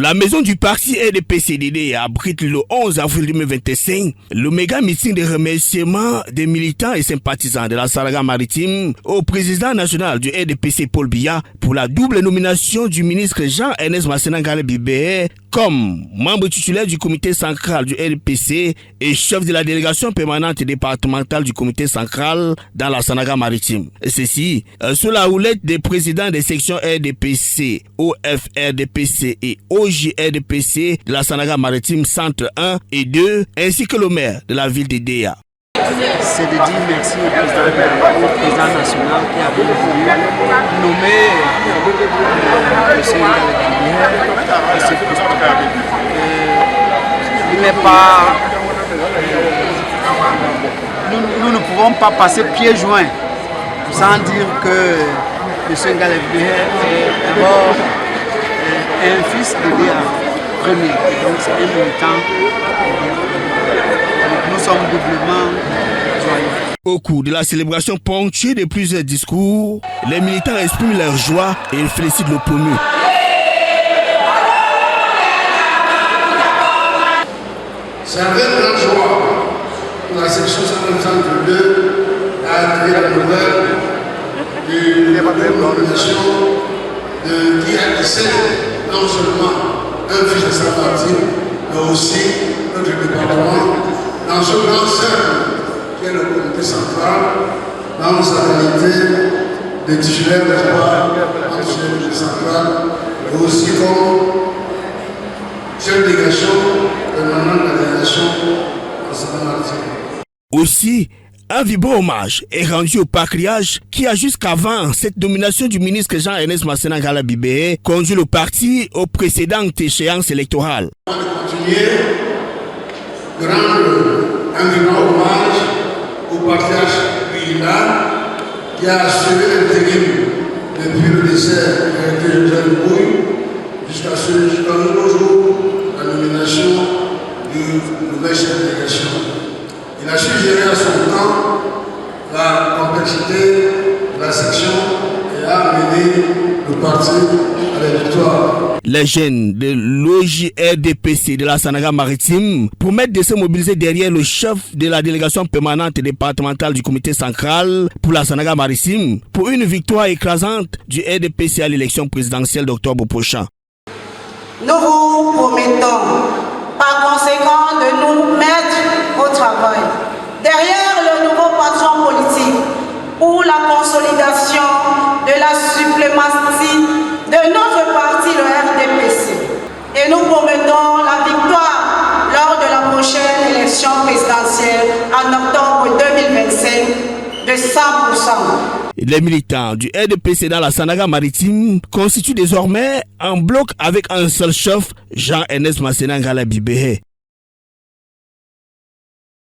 La maison du parti RDPC-DD abrite le 11 avril 2025 le méga meeting de remerciement des militants et sympathisants de la Sanaga maritime au président national du RDPC Paul Biya pour la double nomination du ministre Jean-Ernest Masséna Ngalé-Bibehé comme membre titulaire du comité central du RDPC et chef de la délégation permanente départementale du comité central dans la Sanaga maritime. Ceci sous la houlette des présidents des sections RDPC, OFRDPC et OJRDPC de la Sanaga maritime centre 1 et 2 ainsi que le maire de la ville de Déa. C'est de dire merci au président national qui a voulu nommer M. Il n'est pas... Nous ne pouvons pas passer pieds joints sans dire que M. Ngalé-Bibehé est d'abord un fils de Déa premier. Donc c'est un militant. Nous sommes doublement joyeux. Au cours de la célébration ponctuée de plusieurs discours, les militants expriment leur joie et félicitent le promu. C'est avec grande joie que la section 132 a accueilli la nouvelle de nomination de qui a laissé non seulement un fils de sa partie, mais aussi notre département dans ce grand cercle qui est le comité central, dans sa qualité de titulaire de la comité centrale, et aussi comme chef de délégation permanente de la délégation en Seine-Maritime. Aussi, un vibrant hommage est rendu au patriarche qui a jusqu'avant cette nomination du ministre Jean-Ernest Masséna Ngalé-Bibehé conduit le parti aux précédentes échéances électorales. On va continuer de rendre un vibrant hommage au patriarche Guillaume qui a assuré l'intérim depuis le décès de Joseph Bouy jusqu'à ce jour la nomination du nouvel chef de délégation. Il a su gérer à son temps la complexité de la section et a mené le parti à la victoire. Les jeunes de l'OJRDPC de la Sanaga maritime promettent de se mobiliser derrière le chef de la délégation permanente départementale du comité central pour la Sanaga maritime pour une victoire écrasante du RDPC à l'élection présidentielle d'octobre prochain. Nous vous promettons par conséquent de nous mettre au travail derrière le nouveau patron politique pour la consolidation de la suprématie de notre parti, le RDPC. Et nous promettons la victoire lors de la prochaine élection présidentielle en octobre 2025 de 100%. Les militants du RDPC dans la Sanaga maritime constituent désormais un bloc avec un seul chef, Jean-Ernest Masséna Ngalé-Bibehé.